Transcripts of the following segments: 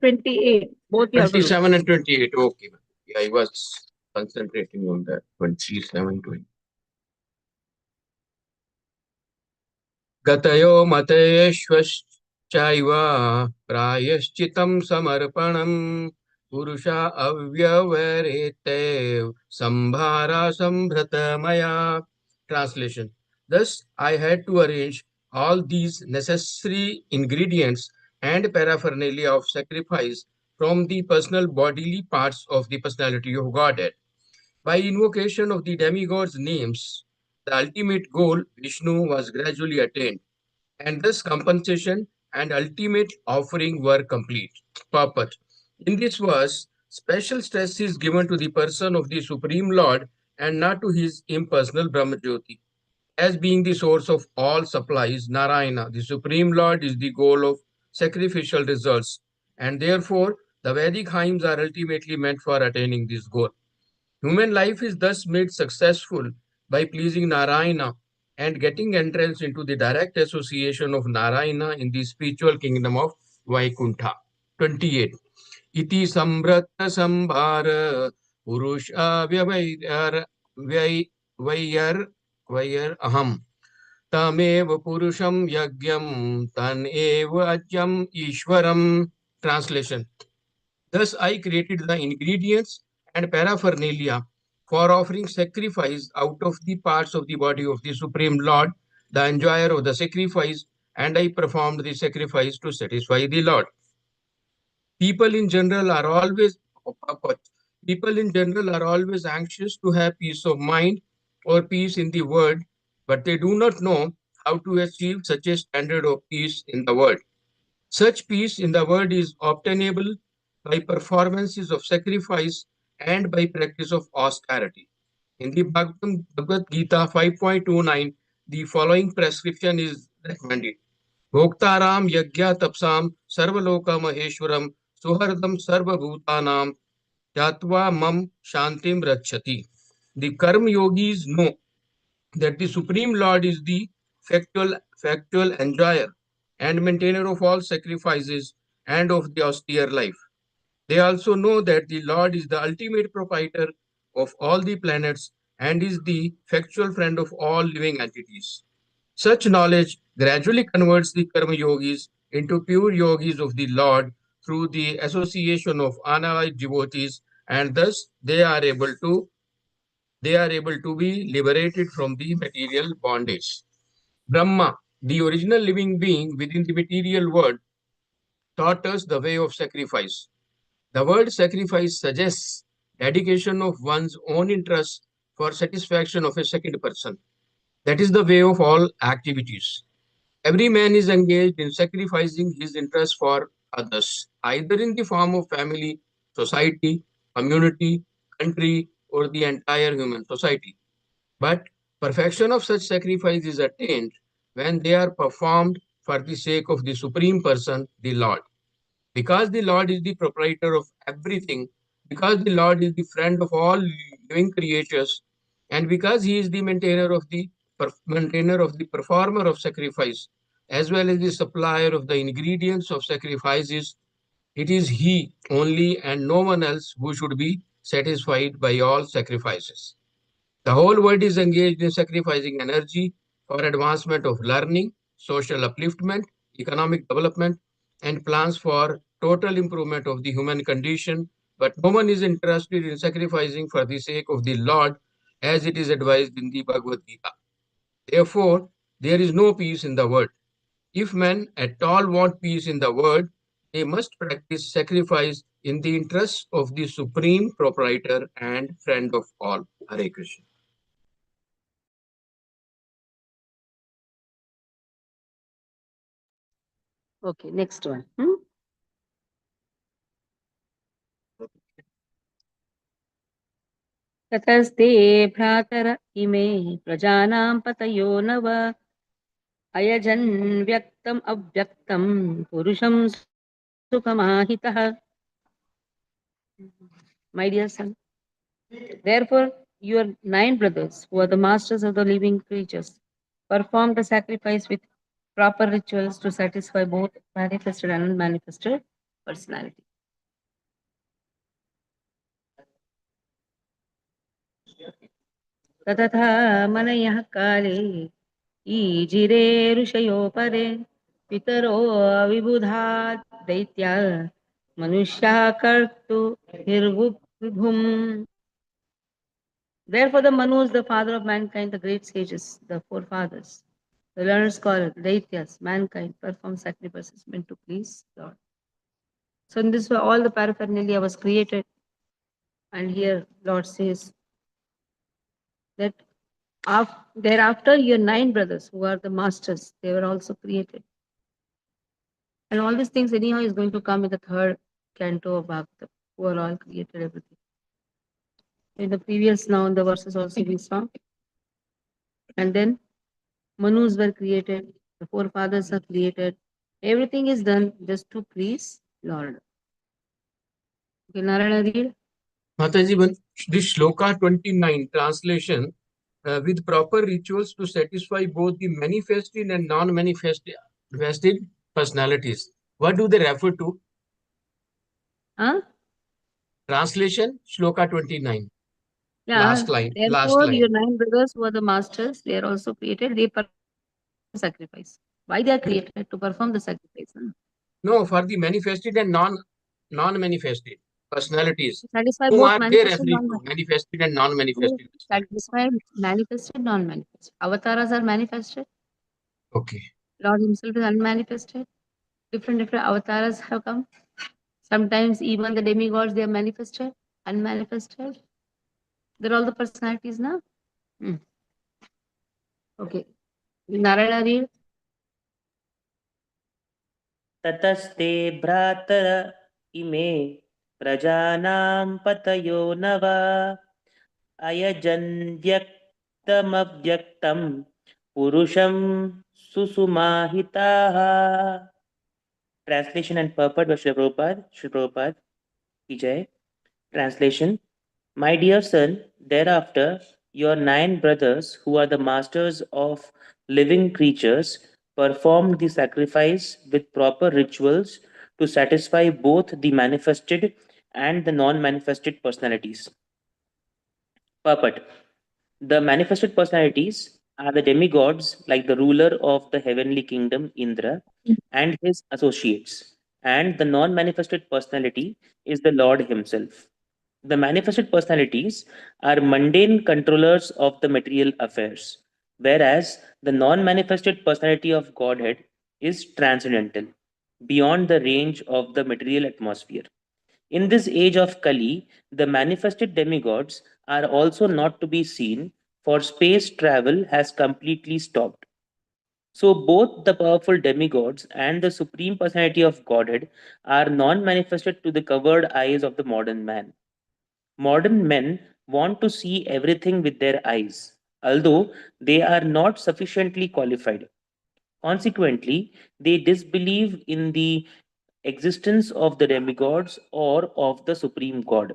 28. Both you have to look. 27 and 28. Okay. Yeah, I was concentrating on that. 27, 20. Gatayo matayeshvashchaiva prayashchitam samarpanam purusha avyavaretev sambhara sambhratamaya. Translation. Thus, I had to arrange all these necessary ingredients and paraphernalia of sacrifice from the personal bodily parts of the personality of Godhead. By invocation of the demigods' names, the ultimate goal, Vishnu, was gradually attained, and thus compensation and ultimate offering were complete. Purport. In this verse, special stress is given to the person of the Supreme Lord and not to his impersonal Brahmajyoti. As being the source of all supplies, Narayana, the Supreme Lord, is the goal of sacrificial results, and therefore the Vedic hymns are ultimately meant for attaining this goal. Human life is thus made successful by pleasing Narayana and getting entrance into the direct association of Narayana in the spiritual kingdom of Vaikuntha. 28. Iti sambrata sambhara purusha vyavayar vyayar vayar aham tamev purusham yagyam tan eva ajyam ishwaram. Translation. Thus I created the ingredients and paraphernalia for offering sacrifice out of the parts of the body of the Supreme Lord, the enjoyer of the sacrifice, and I performed the sacrifice to satisfy the Lord. People in general are always people in general are always anxious to have peace of mind or peace in the world, but they do not know how to achieve such a standard of peace in the world. Such peace in the world is obtainable by performances of sacrifice and by practice of austerity. In the Bhagavad Gita 5.29, the following prescription is recommended. Bhoktaram yagya tapsam sarvaloka maheshwaram suhardam sarva bhutanam yatva mam shantim rachati. The karma yogis know that the Supreme Lord is the factual enjoyer and maintainer of all sacrifices and of the austere life. They also know that the Lord is the ultimate proprietor of all the planets and is the factual friend of all living entities. Such knowledge gradually converts the karma yogis into pure yogis of the Lord through the association of unallied devotees, and thus they are able to be liberated from the material bondage. Brahma, the original living being within the material world, taught us the way of sacrifice. The word sacrifice suggests dedication of one's own interests for satisfaction of a second person. That is the way of all activities. Every man is engaged in sacrificing his interests for others, either in the form of family, society, community, country, or the entire human society. But perfection of such sacrifice is attained when they are performed for the sake of the Supreme Person, the Lord. Because the Lord is the proprietor of everything, because the Lord is the friend of all living creatures, and because He is the maintainer of the performer of sacrifice, as well as the supplier of the ingredients of sacrifices, it is He only and no one else who should be satisfied by all sacrifices. The whole world is engaged in sacrificing energy for advancement of learning, social upliftment, economic development, and plans for total improvement of the human condition, but no one is interested in sacrificing for the sake of the Lord, as it is advised in the Bhagavad Gita. Therefore, there is no peace in the world. If men at all want peace in the world, they must practice sacrifice in the interests of the supreme proprietor and friend of all. Hare Krishna. Okay, next one. ततस्ते भ्रातर इमे प्रजानां पतयो नव अयजन् व्यक्तम् अव्यक्तं पुरुषं सुखमाहितः. My dear son, therefore your 9 brothers, who are the masters of the living creatures, performed a sacrifice with proper rituals to satisfy both manifested and unmanifested personality. ततथा मनयः काले ईजिरे ऋषयो परे पितरो विबुधा दैत्या मनुष्या कर्तुर्विभुम्. Therefore, the Manus, the father of mankind, the great sages, the forefathers, the learned scholars, Daityas, mankind, perform sacrifices meant to please God. So, in this way, all the paraphernalia was created. And here, Lord says that thereafter, your nine brothers, who are the masters, they were also created. And all these things, anyhow, is going to come in the third canto of Bhagavatam, who are all created everything. In the previous, now, in the verses also we saw. And then Manus were created, the forefathers are created. Everything is done just to please Lord. Okay, Narayana read. Mataji, this Shloka 29 translation with proper rituals to satisfy both the manifested and non-manifested personalities. What do they refer to? Huh? Translation Shloka 29. Yeah. Last line. Last Therefore, line. your nine brothers who are the masters, they are also created. They perform sacrifice. Why they are created? To perform the sacrifice. Huh? No, for the manifested and non-manifested personalities. To satisfy Whom both are they manifested and referring to? non-manifested. Manifested and To non-manifested personalities. satisfy manifested, non-manifested. Avatars are manifested. Okay. Lord Himself is unmanifested. Different avatars have come. Sometimes even the demigods they are manifested, unmanifested. They're all the personalities now. Hmm. Okay. Narayana read. ततस्ते भ्रातर इमे प्रजानां पतयो नव अयजन्त्यक्तमव्यक्तं पुरुषं सुसुमाहिताः. Translation and purport by Srila Prabhupada. Srila Prabhupada ki jai. Translation: My dear son, thereafter your nine brothers, who are the masters of living creatures, performed the sacrifice with proper rituals to satisfy both the manifested and the non manifested personalities. Purport: The manifested personalities are the demigods, like the ruler of the heavenly kingdom, Indra, and his associates, and the non manifested personality is the Lord Himself. The manifested personalities are mundane controllers of the material affairs, whereas the non manifested personality of Godhead is transcendental, beyond the range of the material atmosphere. In this age of Kali, the manifested demigods are also not to be seen, for space travel has completely stopped. So, both the powerful demigods and the supreme personality of Godhead are non manifested to the covered eyes of the modern man. Modern men want to see everything with their eyes, although they are not sufficiently qualified. Consequently, they disbelieve in the existence of the demigods or of the supreme God.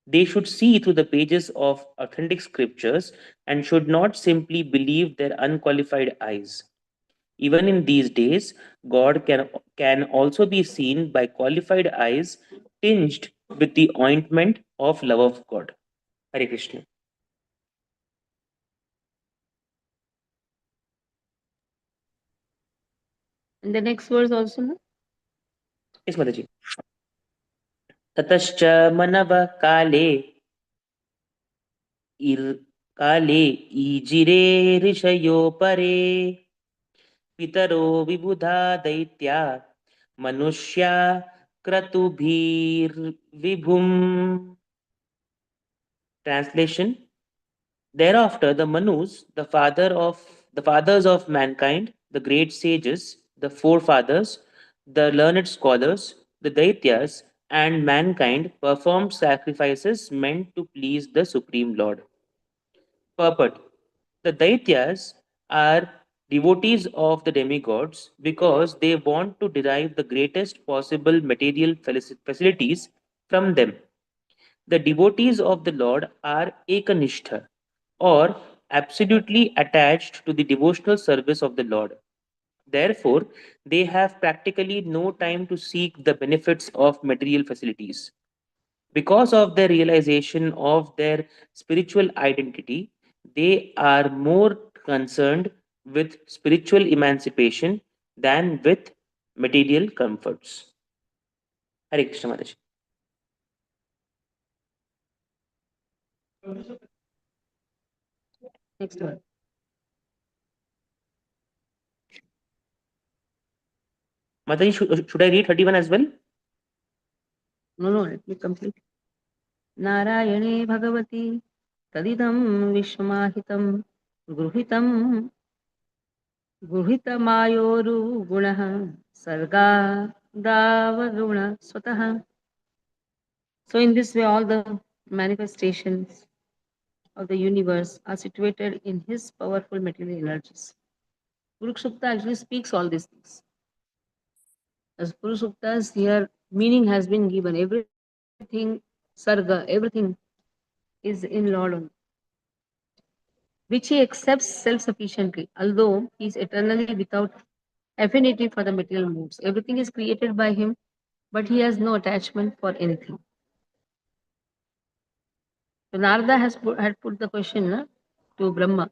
They should see through the pages of authentic scriptures and should not simply believe their unqualified eyes. Even in these days, God can also be seen by qualified eyes tinged with the ointment of love of God. Hare Krishna. And the next verse also. No? Yes, Mataji. ततश्च मनव काले इर् काले ईजिरे ऋषयो परे पितरो विबुधा दैत्या मनुष्या क्रतुभिर्विभुम्. Translation: Thereafter the Manus, the fathers of mankind, the great sages, the forefathers, the learned scholars, the Daityas, and mankind performed sacrifices meant to please the Supreme Lord. Purport: The Daityas are devotees of the demigods because they want to derive the greatest possible material facilities from them. The devotees of the Lord are Ekanishtha, or absolutely attached to the devotional service of the Lord. Therefore, they have practically no time to seek the benefits of material facilities. Because of their realization of their spiritual identity, They are more concerned with spiritual emancipation than with material comforts. Hare Krishna Maharaj. Next one. Mataji, should I read 31 as well? No, let me complete. नारायणे भगवति तदिदं विश्वमाहितं गृहीतं गृहीतमायोरुगुणः सर्गादावगुण स्वतः. So in this way all the manifestations of the universe are situated in his powerful material energies. Guru Sukta actually speaks all these things. As Guru Sukta's here meaning has been given. Everything, sarga, everything is in Lord only, which he accepts self-sufficiently, although he is eternally without affinity for the material moods. Everything is created by him, but he has no attachment for anything. So Narada had put the question to Brahma,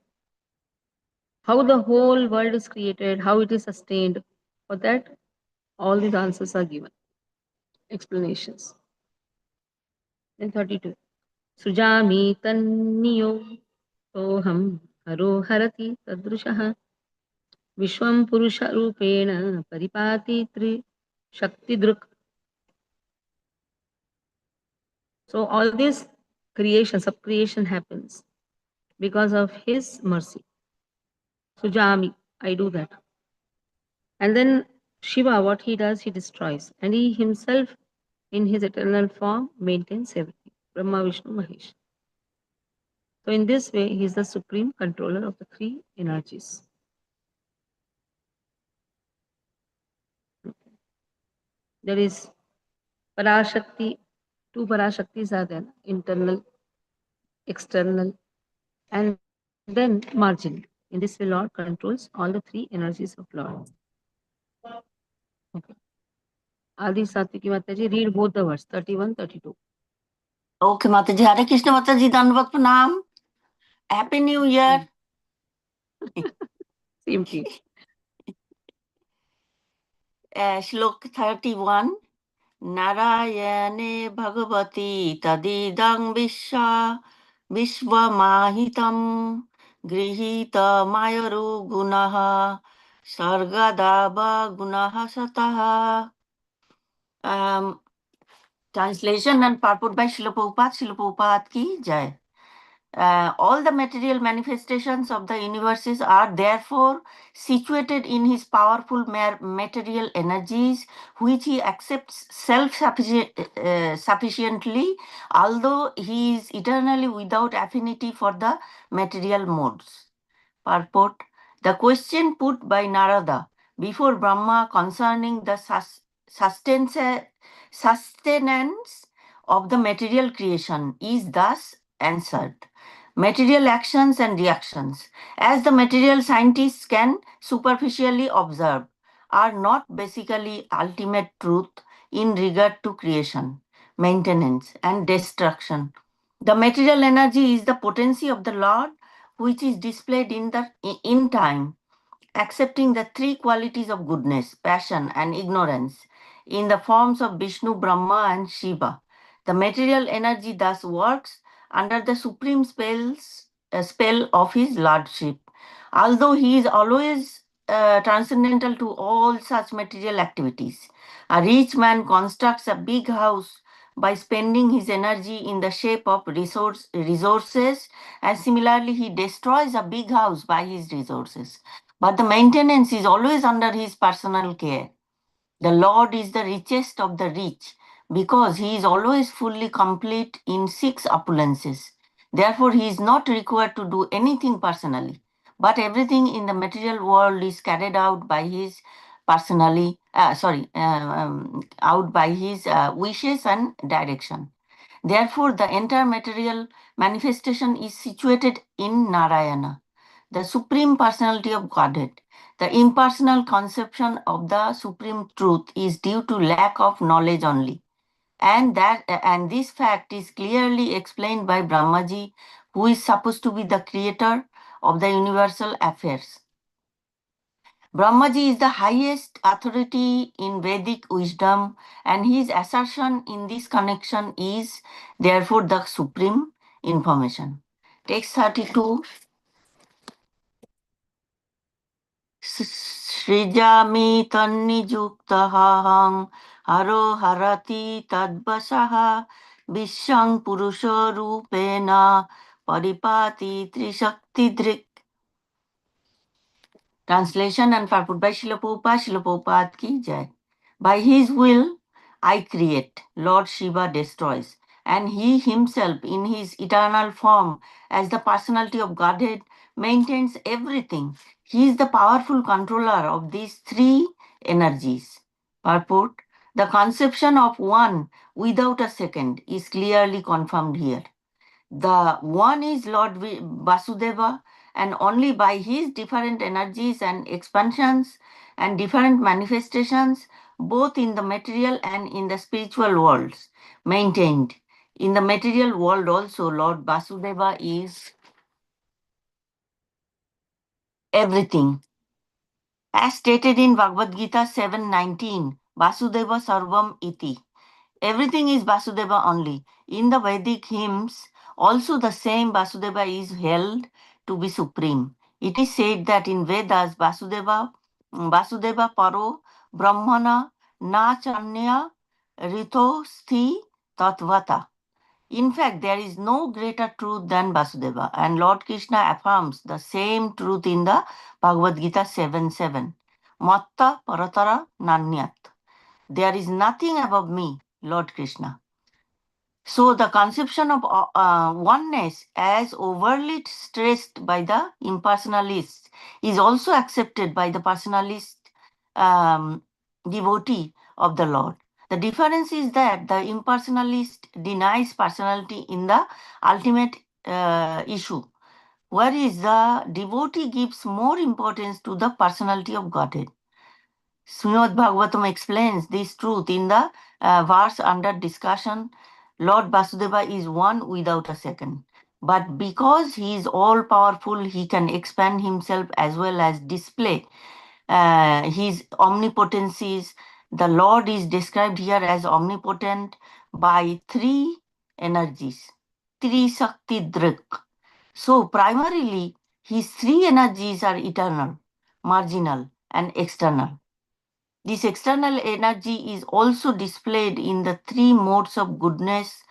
how the whole world is created, how it is sustained. For that, all these answers are given, explanations. Then 32. Sujami tanniyo toham haro harati tadrushah Vishwam Purusha Rupena Paripati Tri Shakti Druk. So all this creation, sub-creation happens because of his mercy. Sujami, I do that. And then Shiva, what he does, he destroys. And he himself, in his eternal form, maintains everything. Brahma, Vishnu, Mahesh. So in this way, he is the supreme controller of the three energies. There is Parashakti, two Parashaktis are there, internal, external, and then marginal. In this way, Lord controls all the three energies of Lord. Okay. Adi Satwiki Mataji, read both the words, 31, 32. Okay, Mataji. Hare Krishna Mataji, Dandavat Pranam. Happy New Year. Same to you. Shlok 31. Narayane Bhagavati Tadidang Vishwamahitam Grihita Mayaru Gunaha Sargadaba Gunaha Sataha. Translation and purport by Srila Prabhupada. Srila Prabhupada ki jai. All the material manifestations of the universes are therefore situated in his powerful material energies, which he accepts sufficiently, although he is eternally without affinity for the material modes. Purport. The question put by Narada before Brahma concerning the sustenance of the material creation is thus answered. Material actions and reactions, as the material scientists can superficially observe, are not basically ultimate truth in regard to creation, maintenance, and destruction. The material energy is the potency of the Lord, which is displayed in time, accepting the three qualities of goodness, passion, and ignorance in the forms of Vishnu, Brahma, and Shiva. The material energy thus works under the supreme spell of his lordship. Although he is always transcendental to all such material activities, a rich man constructs a big house by spending his energy in the shape of resources, and similarly he destroys a big house by his resources. But the maintenance is always under his personal care. The Lord is the richest of the rich because he is always fully complete in six opulences. Therefore, he is not required to do anything personally, but everything in the material world is carried out by his out by his wishes and direction. Therefore, the entire material manifestation is situated in Narayana, the Supreme Personality of Godhead. The impersonal conception of the Supreme Truth is due to lack of knowledge only. And this fact is clearly explained by Brahmaji who is supposed to be the creator of the universal affairs. Brahmaji is the highest authority in Vedic wisdom, and his assertion in this connection is therefore the supreme information. Text 32. Srijami tannijuktahahaṁ haro harati tadvasaha vishang purusha rupena paripati trishaktidrik. Translation and purport by Srila Prabhupada. Srila Prabhupada ki jai. By his will, I create, Lord Shiva destroys, and he himself in his eternal form as the personality of Godhead maintains everything. He is the powerful controller of these three energies. Purport: the conception of one without a second is clearly confirmed here. The one is Lord Vasudeva, and only by his different energies and expansions and different manifestations, both in the material and in the spiritual worlds, maintained. In the material world also, Lord Vasudeva is everything. As stated in Bhagavad Gita 7:19, Vasudeva Sarvam Iti. Everything is Vasudeva only. In the Vedic hymns, also the same Vasudeva is held to be supreme. It is said that in Vedas, Vasudeva Paro Brahmana Na Chanya Rito Sthi Tatvata. In fact, there is no greater truth than Vasudeva, and Lord Krishna affirms the same truth in the Bhagavad Gita 7:7. Matta Paratara Nanyat. There is nothing above me, Lord Krishna. So the conception of oneness as overly stressed by the impersonalists is also accepted by the personalist devotee of the Lord. The difference is that the impersonalist denies personality in the ultimate issue, whereas the devotee gives more importance to the personality of Godhead. Srimad Bhagavatam explains this truth in the verse under discussion. Lord Vasudeva is one without a second. But because he is all powerful, he can expand himself as well as display his omnipotencies. The Lord is described here as omnipotent by three energies, Tri Shakti Drik. So primarily, his three energies are eternal, marginal, and external. This external energy is also displayed in the three modes of goodness,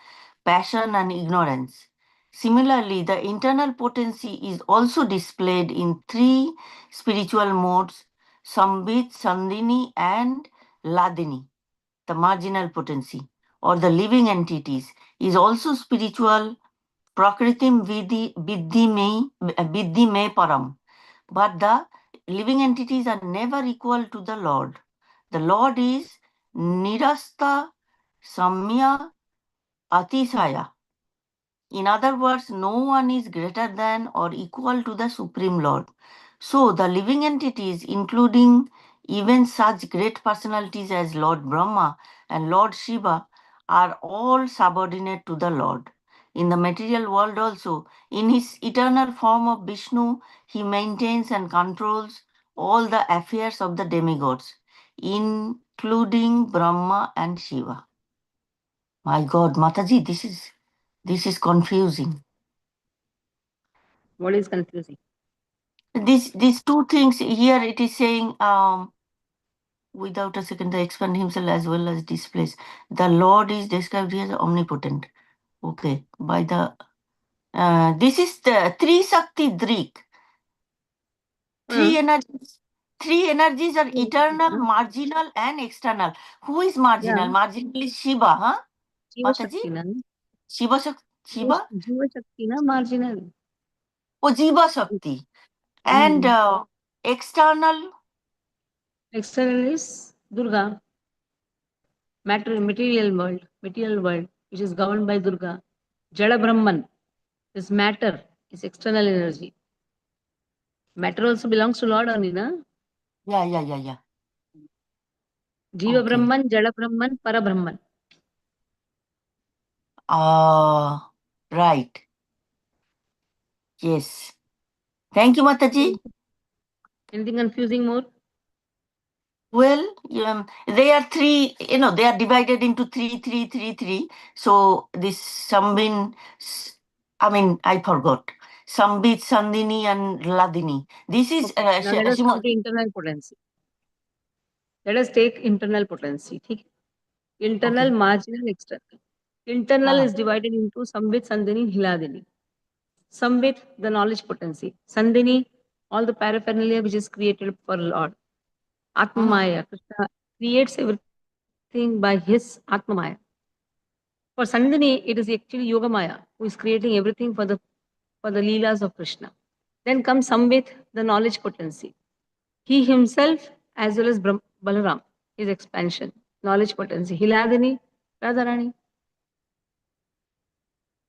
passion, and ignorance. Similarly, the internal potency is also displayed in three spiritual modes, Sambit, Sandini, and Ladini. The marginal potency or the living entities is also spiritual, Prakritim Vidhi me Param. But the living entities are never equal to the Lord. The Lord is Nirasta Samya Atisaya. In other words, no one is greater than or equal to the Supreme Lord. So the living entities, including even such great personalities as Lord Brahma and Lord Shiva, are all subordinate to the Lord. In the material world also, in his eternal form of Vishnu, he maintains and controls all the affairs of the demigods, including Brahma and Shiva. My God, Mataji, this is confusing. What is confusing? These two things here, it is saying without a second, they expand himself as well as displays. The Lord is described here as omnipotent. Okay, by the this is the three Shakti Drik. Three energies. Three energies are eternal, marginal, and external. Who is marginal? Yeah. Marginal is Shiva, huh? Shiva Mataji? Shakti, na? Shiva? Jiva Shakti, na? Marginal. Oh, Jiva Shakti. And external? External is Durga. Material world, which is governed by Durga. Jada Brahman is matter, is external energy. Matter also belongs to Lord only, na? Yeah. Jiva Okay. Brahman, Jada Brahman, Para Brahman. Right. Yes. Thank you, Mataji. Anything confusing more? Well, they are three, they are divided into three. So this Sambin, I forgot. Sambit, Sandini, and Ladini. This is Okay. Now let us come to internal potency. Let us take internal potency. Okay? Internal, Okay. marginal, external. Internal is divided into Sambit, Sandini, Hiladini. Sambit, the knowledge potency. Sandini, all the paraphernalia which is created for Lord. Atmamaya, Krishna creates everything by his Atmamaya. For Sandini, it is actually Yogamaya who is creating everything for the Leelas of Krishna. Then comes Sambit, the knowledge potency. He himself, as well as Balaram, his expansion, knowledge potency. Hiladini, Radharani.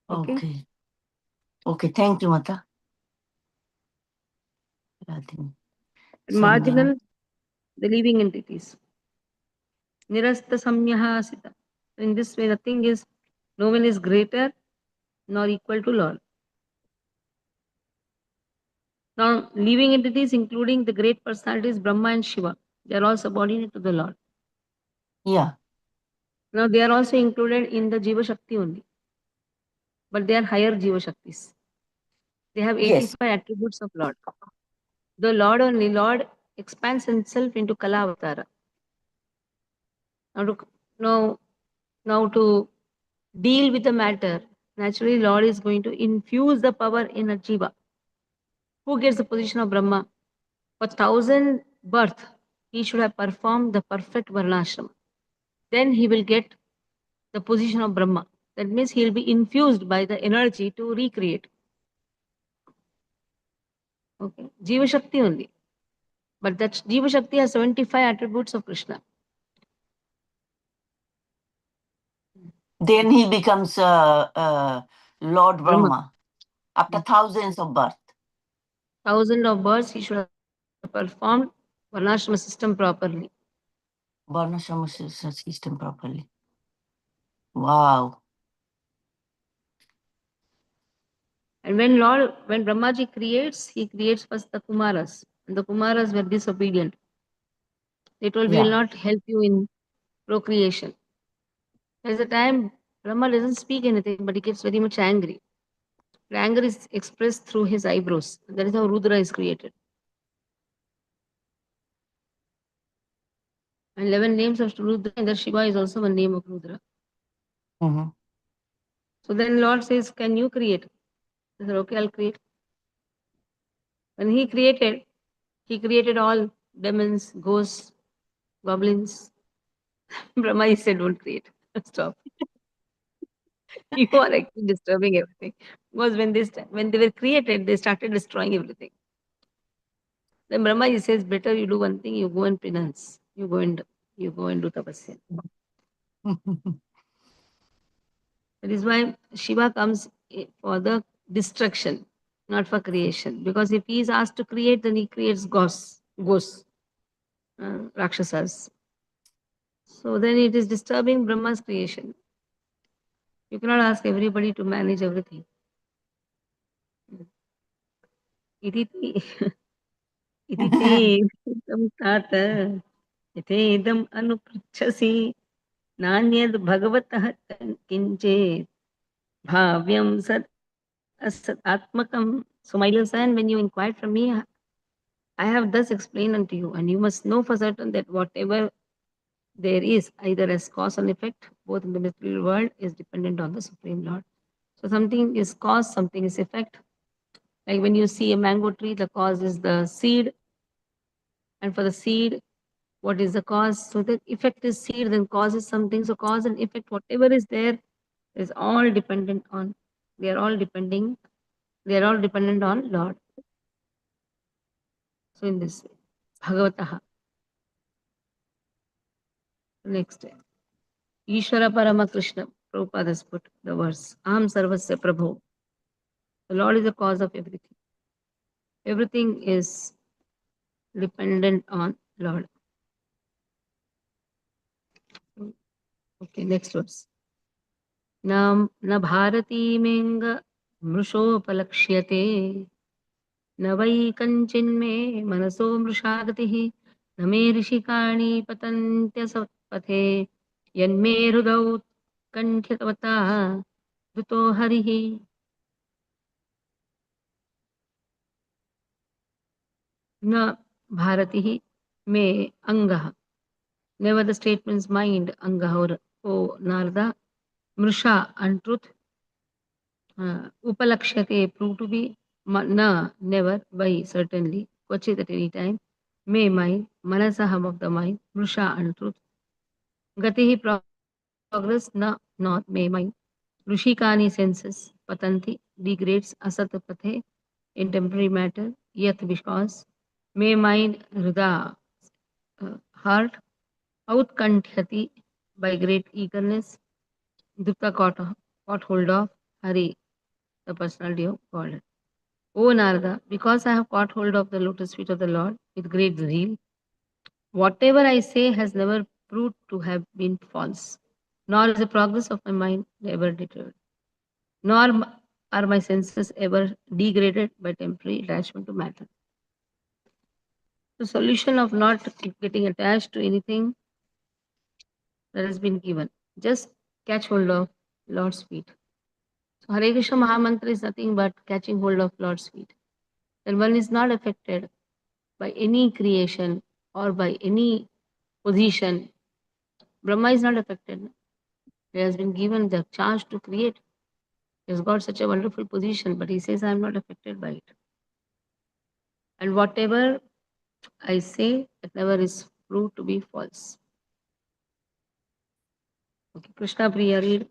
Okay. Okay. Thank you, Mata. Ladini. And marginal, the living entities. Nirasta samyaha asita. In this way, nothing is, no one is greater nor equal to Lord. Now, living entities, including the great personalities Brahma and Shiva, they are all subordinate to the Lord. Yeah. Now, they are also included in the Jiva Shakti only, but they are higher Jiva Shaktis. They have 85 attributes of Lord. The Lord only, Lord expands himself into Kala Avatara. Now, now, now to deal with the matter, naturally, Lord is going to infuse the power in a Jiva. Who gets the position of Brahma? For 1,000 birth, he should have performed the perfect Varnashrama. Then he will get the position of Brahma. That means he will be infused by the energy to recreate. Okay, Jiva Shakti only. But that Jiva Shakti has 75 attributes of Krishna. Then he becomes Lord Brahma after thousands of births. 1,000 of births, he should have performed Varnashrama system properly. Varnashrama system properly. Wow. And when Brahmaji creates, he creates first the Kumaras. And the Kumaras were disobedient. They told, we will not help you in procreation. There's a time Brahma doesn't speak anything, but he gets very much angry. The anger is expressed through his eyebrows. That is how Rudra is created. And 11 names of Rudra, and that Shiva is also one name of Rudra. Mm-hmm. So then Lord says, can you create? I said, okay, I'll create. When he created all demons, ghosts, goblins. Brahma, he said, don't create. Stop. You are actually disturbing everything. Because when they were created, they started destroying everything. Then Brahma, he says, better you do one thing, you go and penance. You go and do tapasya. That is why Shiva comes for the destruction, not for creation. Because if he is asked to create, then he creates ghosts, Rakshasas. So then it is disturbing Brahma's creation. You cannot ask everybody to manage everything. Iditi iditi idam tata yatedam anupruchasi nanyad bhagavatah kinche bhavyam sad asat atmakam. So my dear son, when you inquired from me, I have thus explained unto you, and you must know for certain that whatever there is, either as cause and effect, both in the material world, is dependent on the Supreme Lord. So something is cause, something is effect. Like when you see a mango tree, the cause is the seed, and for the seed, what is the cause? So the effect is seed, then cause is something. So cause and effect, whatever is there, is all dependent on. They are all depending. They are all dependent on Lord. So in this way, Bhagavataha. Next. Ishvara Parama Krishna. Prabhupada has put the verse. Aham Sarvasya Prabhu. The Lord is the cause of everything. Everything is dependent on Lord. Okay, next verse. Na bharati menga मृषोपलक्ष्यते न वै कञ्चिन्मे मनसो मृषा गतिः न मे ऋषिकाणि पतन्त्यसत्पथे यन्मे हृदौ कण्ठ्यवता धृतो हरिः न भारतिः मे अङ्गः. Never the statements mind, Anga or Narda, Mrisha, untruth, Upalakshate, prove to be, na, never, by, certainly, Kochit at any time, may mind, Manasaham of the mind, Mrisha, untruth, Gatihi, progress, na, not, may mind, Rushikani senses, Patanti, degrades, Asatapathe, in temporary matter, yet because, may mind, Hruda, heart, Outkanthyati, by great eagerness, Dutta caught hold of Hari, the personality of God. O Narada, because I have caught hold of the lotus feet of the Lord with great zeal, whatever I say has never proved to have been false, nor is the progress of my mind ever deterred, nor are my senses ever degraded by temporary attachment to matter. The solution of not getting attached to anything that has been given. Just catch hold of Lord's feet. So Hare Krishna Mahamantra is nothing but catching hold of Lord's feet. Then one is not affected by any creation or by any position. Brahma is not affected. He has been given the chance to create. He has got such a wonderful position, but he says, I am not affected by it. And whatever I say, it never is proved to be false. Okay, Krishna Priya, read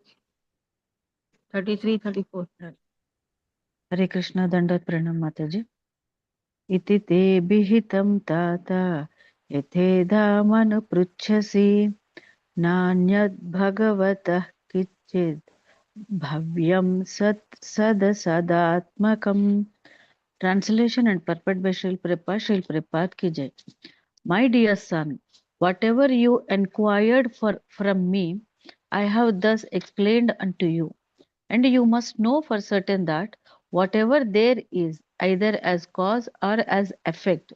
33, 34. हरे कृष्ण दंडवत प्रणाम माताजी. इति ते विहितं तात यथेधामनुपृच्छसि नान्यद् भगवतः किञ्चित् भव्यं सदसदात्मकम्. Translation and purport by Srila Prabhupada ki jai. My dear son, whatever you inquired from me, I have thus explained unto you. And you must know for certain that whatever there is, either as cause or as effect,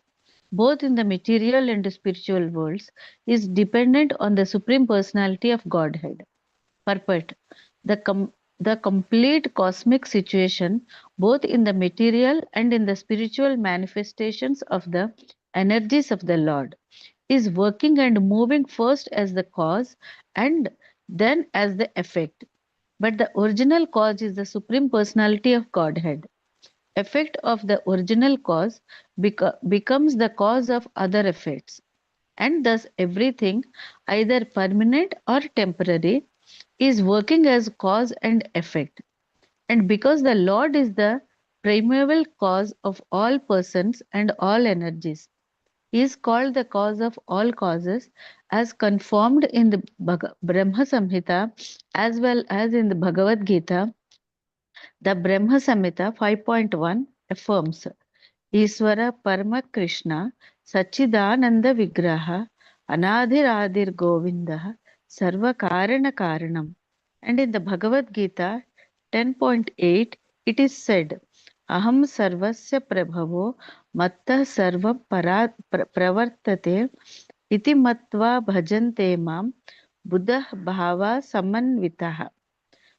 both in the material and spiritual worlds, is dependent on the Supreme Personality of Godhead. Purport. The complete cosmic situation, both in the material and in the spiritual manifestations of the energies of the Lord, is working and moving first as the cause and then as the effect. But the original cause is the Supreme Personality of Godhead. Effect of the original cause becomes the cause of other effects. And thus everything, either permanent or temporary, is working as cause and effect. And because the Lord is the primeval cause of all persons and all energies, he is called the cause of all causes, as confirmed in the Brahma Samhita as well as in the Bhagavad Gita. The Brahma Samhita 5.1 affirms Iswara Parama Krishna Sachidananda Vigraha Anadhiradir Govinda Sarva Karana Karanam. And in the Bhagavad Gita 10.8 it is said Aham Sarvasya Prabhavo Matta Sarva Pravartate Iti Matva Bhajante Mam Buddha Bhava Samanvitaha.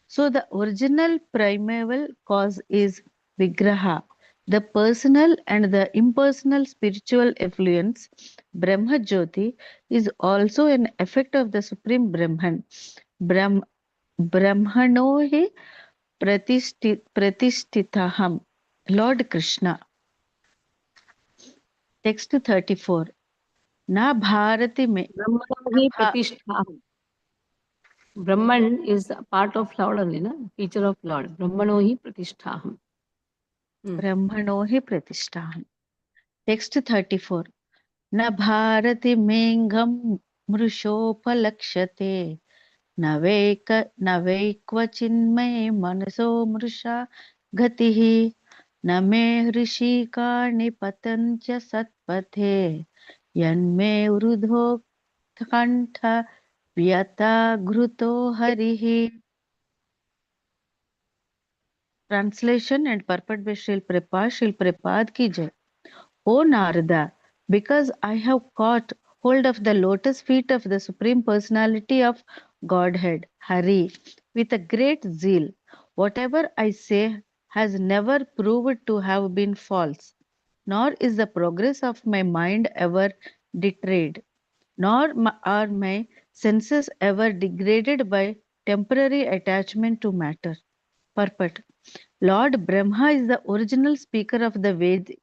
So the original primeval cause is Vigraha. The personal and the impersonal spiritual effluence, Brahma Jyoti, is also an effect of the Supreme Brahman. Brahmano hi pratishtithaham. Lord Krishna. Text 34. Na bharati me. Brahmano hi pratishtha. Brahman is a part of Lord only, na? Feature of Lord. Brahmano hi pratishtha. Brahmano hi pratishtaham. Text 34. न भारति मेघं मृषोपलक्ष्यते न वै क्वचिन्मये मनसो मृषा गतिः न मे हृषिकाणि पतञ्च सत्पथे यन्मे वृधो कण्ठ व्यथा घृतो हरिः. Translation and purport by Srila Prabhupada ki jai. O Narada, because I have caught hold of the lotus feet of the Supreme Personality of Godhead, Hari, with a great zeal, whatever I say has never proved to have been false, nor is the progress of my mind ever deterred, nor are my senses ever degraded by temporary attachment to matter. Purport. Lord Brahma is the original speaker of the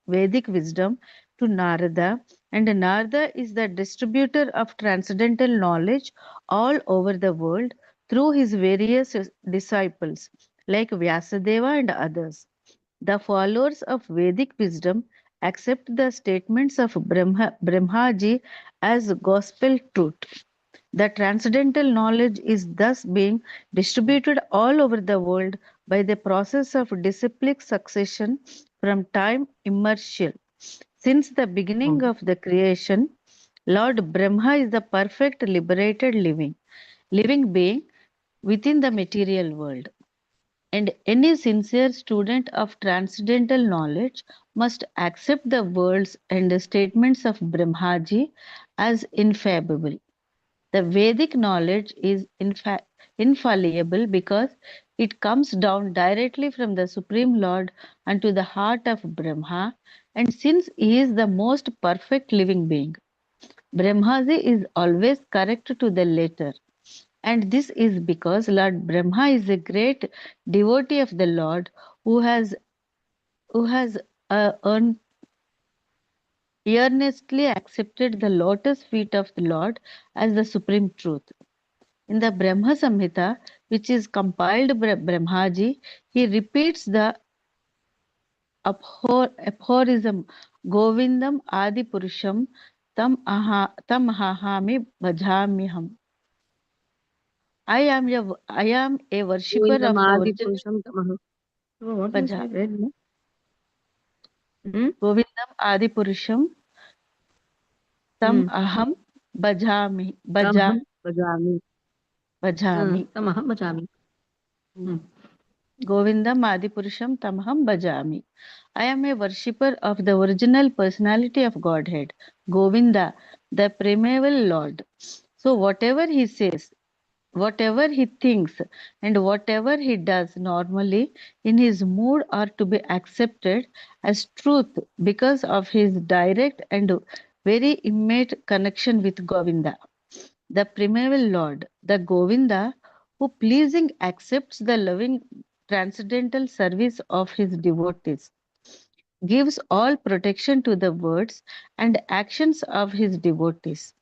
Vedic wisdom to Narada, and Narada is the distributor of transcendental knowledge all over the world through his various disciples like Vyasadeva and others. The followers of Vedic wisdom accept the statements of Brahmaji as gospel truth. The transcendental knowledge is thus being distributed all over the world by the process of disciplic succession from time immemorial. Since the beginning of the creation, Lord Brahma is the perfect liberated living being within the material world. And any sincere student of transcendental knowledge must accept the words and statements of Brahmaji as infallible. The Vedic knowledge is infallible because it comes down directly from the Supreme Lord unto the heart of Brahma, and since he is the most perfect living being, Brahmaji is always correct to the letter. And this is because Lord Brahma is a great devotee of the Lord who has earnestly accepted the lotus feet of the Lord as the supreme truth. In the Brahma Samhita, which is compiled by Brahmaji, he repeats the aphorism Govindam Adi Purusham tam ahami bhajamyaham. I am a worshipper of the Govindamadi original Purusham Tamaha. So what was Bhaja. it read? No? Hmm? Govindam Adi Purusham tam aham Tamaham Bhajami. bhajami. Tamaham Bhajami. Hmm. Govindam Adipurusham Tamaham Bhajami. I am a worshipper of the original personality of Godhead, Govinda, the primeval Lord. So whatever he says, whatever he thinks, and whatever he does normally in his mood are to be accepted as truth because of his direct and very immediate connection with Govinda, the primeval Lord, the Govinda, who pleasing accepts the loving transcendental service of his devotees, gives all protection to the words and actions of his devotees.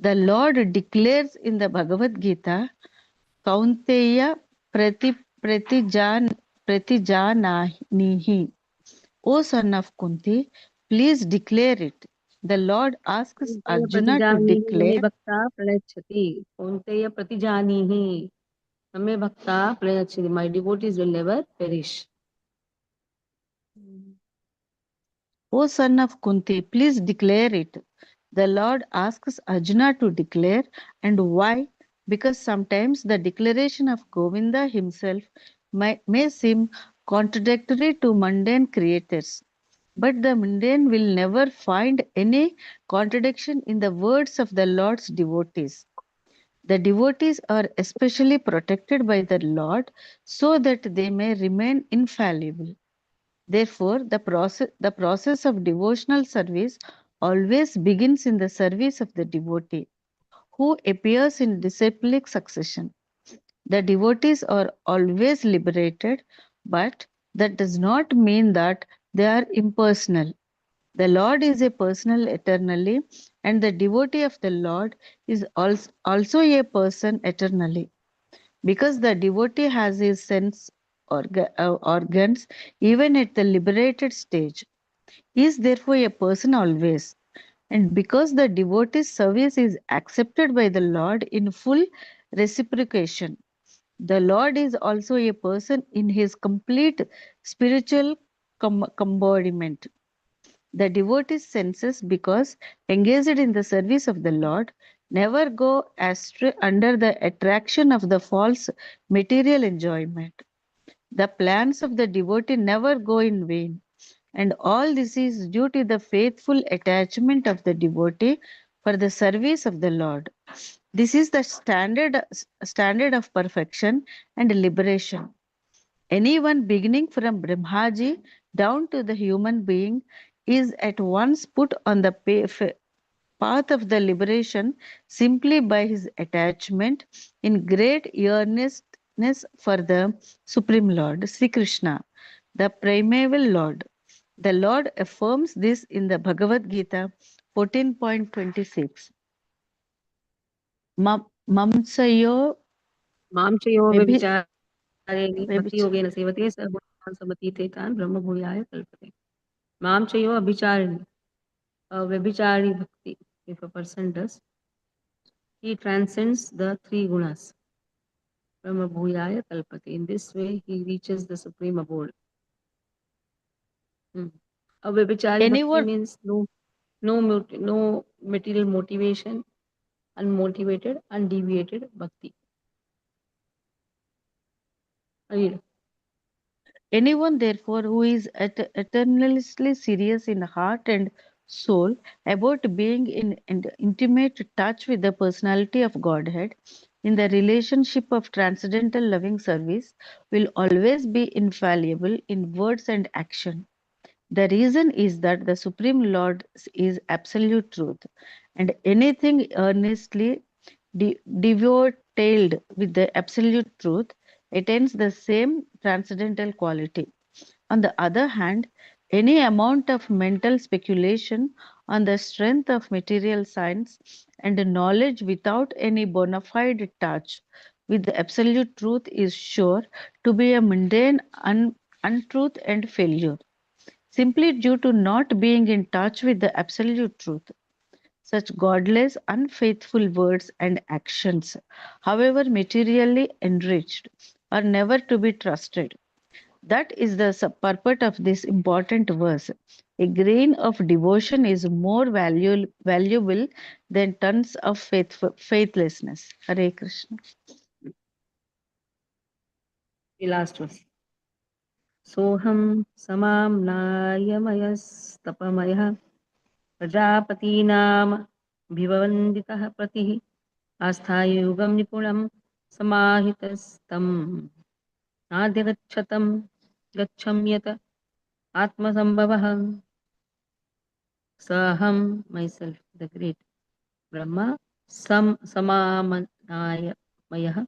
The Lord declares in the Bhagavad Gita, Kaunteya pratijan, pratijanihi. O son of Kunti, please declare it. The Lord asks Kaunteya Arjuna to Pratijanihi Name declare. Bhakta Prayachati. Kaunteya Pratijanihi. Name Bhakta Prayachati. My devotees will never perish. O son of Kunti, please declare it. The Lord asks Arjuna to declare, and why? Because sometimes the declaration of Govinda himself may seem contradictory to mundane creators. But the mundane will never find any contradiction in the words of the Lord's devotees. The devotees are especially protected by the Lord so that they may remain infallible. Therefore, the process of devotional service always begins in the service of the devotee, who appears in disciplic succession. The devotees are always liberated, but that does not mean that they are impersonal. The Lord is a personal eternally, and the devotee of the Lord is also a person eternally. Because the devotee has his sense organs even at the liberated stage. He is therefore a person always. And because the devotee's service is accepted by the Lord in full reciprocation, the Lord is also a person in his complete spiritual embodiment. The devotee's senses, because engaged in the service of the Lord, never go astray under the attraction of the false material enjoyment. The plans of the devotee never go in vain, and all this is due to the faithful attachment of the devotee for the service of the Lord. This is the standard of perfection and liberation. Anyone beginning from Brahmaji down to the human being is at once put on the path of the liberation simply by his attachment in great earnestness for the Supreme Lord, Sri Krishna, the primeval Lord. The Lord affirms this in the Bhagavad Gita 14.26. Mamsayo मां च यो Vibhi- व्यभिचारेणि Vibhich- भक्तियोगेन सेवते स गुणान् समतीते तान् ब्रह्मभूयाय कल्पते. मां च यो अभिचारिणि, a व्यभिचारी bhakti, if a person does, he transcends the three gunas. Brahma Bhuyaya Kalpati. In this way, he reaches the supreme abode. A Vyabhichari bhakti Anyone means no material motivation, unmotivated, undeviated bhakti. Read. Anyone, therefore, who is eternally serious in heart and soul about being in intimate touch with the personality of Godhead, in the relationship of transcendental loving service, will always be infallible in words and action. The reason is that the Supreme Lord is absolute truth, and anything earnestly devoted with the absolute truth attains the same transcendental quality. On the other hand, any amount of mental speculation on the strength of material science and knowledge without any bona fide touch with the absolute truth is sure to be a mundane untruth and failure, simply due to not being in touch with the absolute truth. Such godless, unfaithful words and actions, however materially enriched, are never to be trusted. That is the purport of this important verse. A grain of devotion is more valuable than tons of faithlessness. Hare Krishna. The last verse. Soham samam nayamayastapamaya प्रजापतीनाम भिवन्दितः प्रतिः आस्थायुगं निपुणं समाहितस्तं नाद्यगच्छतं गच्छम्यत आत्मसम्भवः सहं myself the great Brahma samamaya mayah,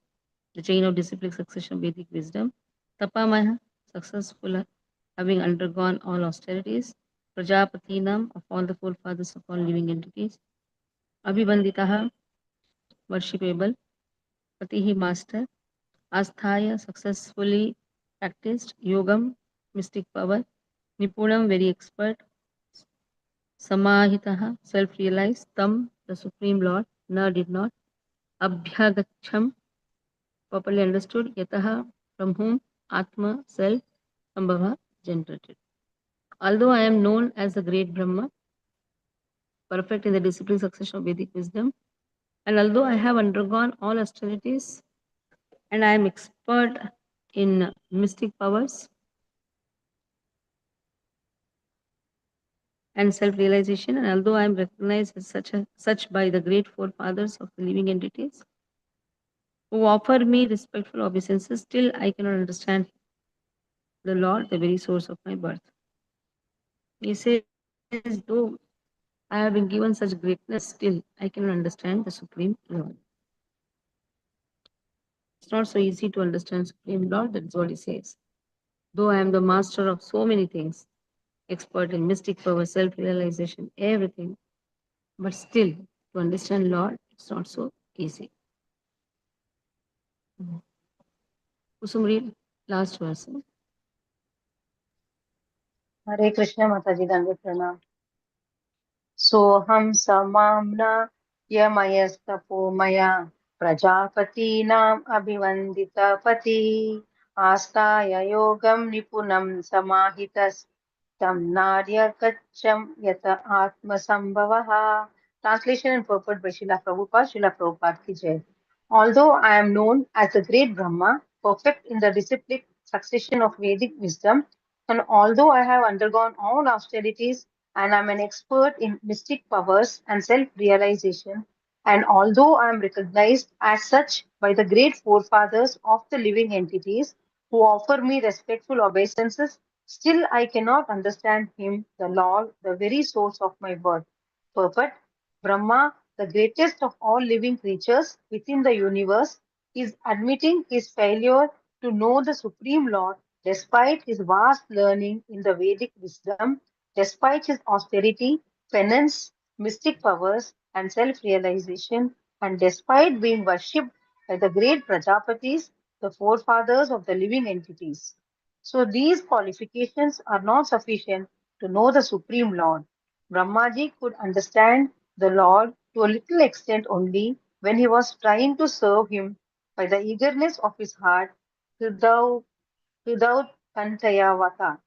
the chain of disciplic succession of Vedic wisdom, tapamaya, successful having undergone all austerities, prajapatinam, of all the forefathers of all living entities, abhivanditaha, worshipable, patihi, master, asthaya, successfully practiced, yogam, mystic power, nipunam, very expert, samahitaha, self-realized, tam, the supreme lord, na, did not, abhyagacham, properly understood, yataha, from whom, atma, self, sambhava, generated. Although I am known as the great Brahma, perfect in the disciplined succession of Vedic wisdom, and although I have undergone all austerities and I am expert in mystic powers and self-realization, and although I am recognized as such by the great forefathers of the living entities who offer me respectful obeisances, still I cannot understand the Lord, the very source of my birth. He says, though I have been given such greatness, still I cannot understand the Supreme Lord. It's not so easy to understand Supreme Lord, that's what he says. Though I am the master of so many things, expert in mystic power, self-realization, everything, but still to understand Lord, it's not so easy. Kusum, read last verse. हरे कृष्ण माताजी दंडवत प्रणाम सोहम समाम्ना यमयस्तपोमया प्रजापतीनाम् अभिवन्दितपति आस्ताय योगं निपुणं समाहितस्तं नार्यगच्छं यत आत्मसम्भवः. Translation and purport by Srila Prabhupada. Srila Prabhupada ki jai. Although I am known as the great Brahma, perfect in the disciplic succession of Vedic wisdom. And although I have undergone all austerities and I'm an expert in mystic powers and self realization, and although I am recognized as such by the great forefathers of the living entities who offer me respectful obeisances, still I cannot understand Him, the Lord, the very source of my birth. Purport: Brahma, the greatest of all living creatures within the universe, is admitting his failure to know the Supreme Lord despite his vast learning in the Vedic wisdom, despite his austerity, penance, mystic powers, and self realization, and despite being worshipped by the great Prajapatis, the forefathers of the living entities. So these qualifications are not sufficient to know the Supreme Lord. Brahmaji could understand the Lord to a little extent only when he was trying to serve him by the eagerness of his heart without, without Kantayavata,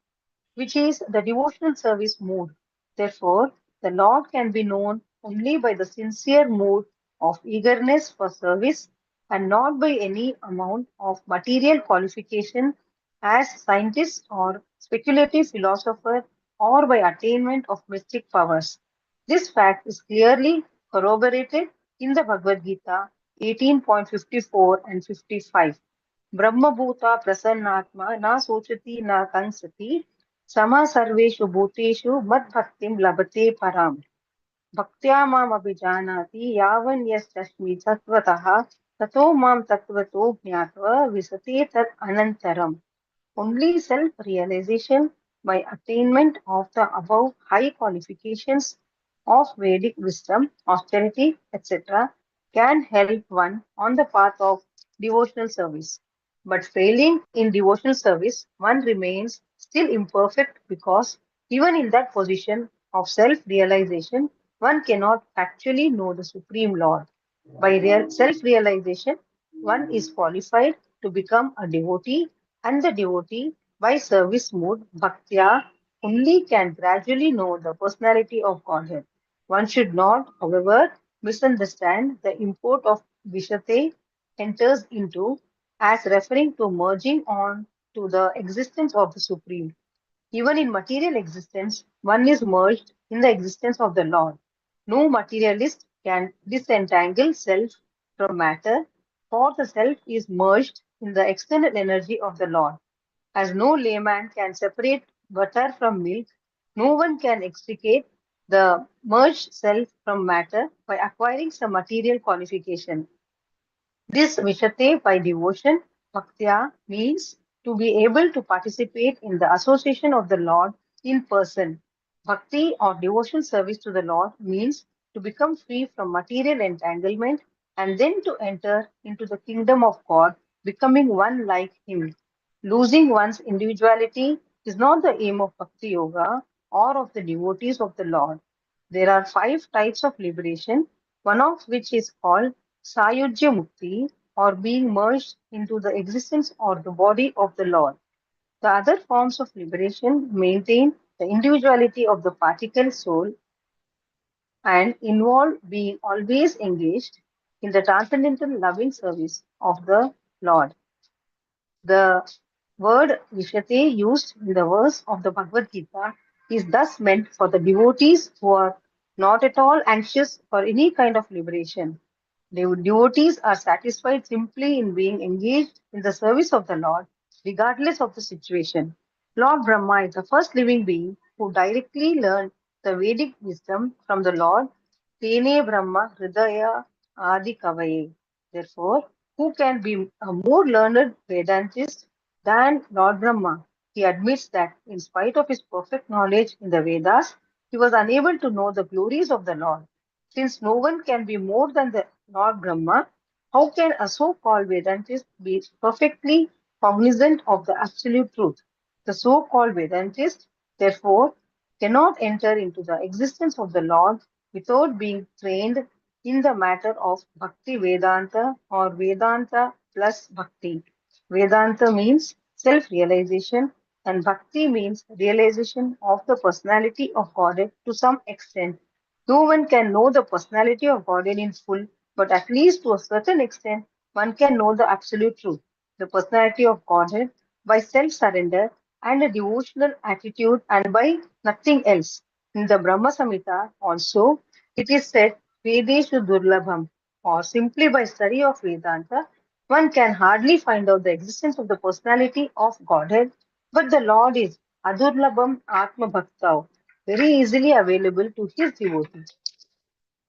which is the devotional service mood. Therefore, the Lord can be known only by the sincere mood of eagerness for service and not by any amount of material qualification as scientist or speculative philosopher or by attainment of mystic powers. This fact is clearly corroborated in the Bhagavad Gita 18.54 and 55. Brahmabhuta prasannatma na sochati na kangsati sama sarveshu bhuteshu mad bhaktim labate param. Bhaktya mam abhijanati yavan yasyasmi tattvataha tato mam tattvato jnatva visate tat anantaram. Only self-realization by attainment of the above high qualifications of Vedic wisdom, austerity, etc., can help one on the path of devotional service. But failing in devotional service, one remains still imperfect because even in that position of self realization, one cannot actually know the Supreme Lord. By self realization, one is qualified to become a devotee, and the devotee, by service mood, bhaktya, only can gradually know the personality of Godhead. One should not, however, misunderstand the import of Vishate enters into as referring to merging on to the existence of the Supreme. Even in material existence, one is merged in the existence of the Lord. No materialist can disentangle self from matter, for the self is merged in the external energy of the Lord. As no layman can separate butter from milk, no one can extricate the merged self from matter by acquiring some material qualification. This Vishate by devotion, Bhaktya, means to be able to participate in the association of the Lord in person. Bhakti or devotional service to the Lord means to become free from material entanglement and then to enter into the kingdom of God, becoming one like Him. Losing one's individuality is not the aim of Bhakti Yoga or of the devotees of the Lord. There are five types of liberation, one of which is called Sayujya Mukti, or being merged into the existence or the body of the Lord. The other forms of liberation maintain the individuality of the particle soul and involve being always engaged in the transcendental loving service of the Lord. The word Vishate used in the verse of the Bhagavad Gita is thus meant for the devotees who are not at all anxious for any kind of liberation. The devotees are satisfied simply in being engaged in the service of the Lord, regardless of the situation. Lord Brahma is the first living being who directly learned the Vedic wisdom from the Lord. Tene Brahma Hridaya Adi Kavaye. Therefore, who can be a more learned Vedantist than Lord Brahma? He admits that in spite of his perfect knowledge in the Vedas, he was unable to know the glories of the Lord. Since no one can be more than the Lord Brahma, how can a so-called Vedantist be perfectly cognizant of the absolute truth? The so-called Vedantist, therefore, cannot enter into the existence of the Lord without being trained in the matter of Bhakti Vedanta or Vedanta plus Bhakti. Vedanta means self realization, and Bhakti means realization of the personality of Godhead to some extent. No one can know the personality of Godhead in full, but at least to a certain extent, one can know the absolute truth. The personality of Godhead by self-surrender and a devotional attitude and by nothing else. In the Brahma Samhita also, it is said Vedeshu Durlabham, or simply by study of Vedanta, one can hardly find out the existence of the personality of Godhead, but the Lord is Adurlabham Atma Bhaktao, very easily available to his devotees.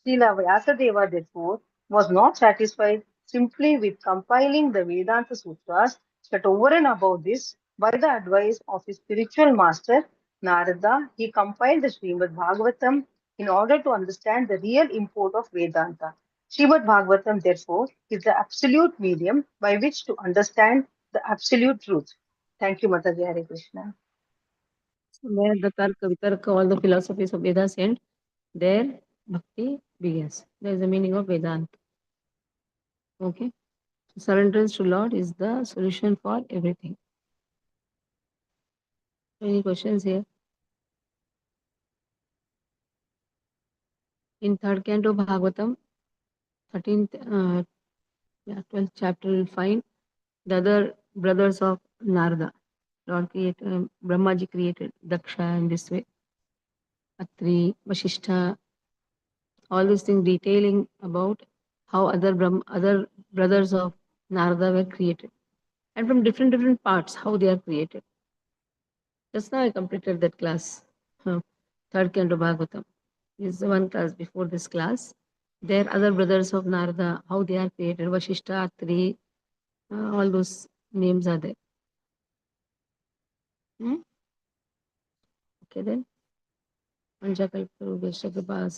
Srila Vyasadeva, therefore, was not satisfied simply with compiling the Vedanta Sutras, but over and above this, by the advice of his spiritual master Narada, he compiled the Srimad Bhagavatam in order to understand the real import of Vedanta. Srimad Bhagavatam, therefore, is the absolute medium by which to understand the absolute truth. Thank you, Mataji. Hare Krishna. So where the Tarka, Vitarka, all the philosophies of Vedas end, there Bhakti begins. There is the meaning of Vedanta. Okay. Surrenderance to Lord is the solution for everything. Any questions here? In third canto Bhagavatam, 13th, 12th chapter, you'll find the other brothers of Narada. Lord created, Brahmaji created Daksha in this way, Atri, Vasishtha, all these things detailing about how other brothers of Narada were created. And from different parts, how they are created. Just now I completed that class, third canto Bhagavatam. This is the one class before this class. There other brothers of Narada, how they are created, Vasishtha, Atri, all those names are there. Okay then. Panchakalpa, Vishakapa,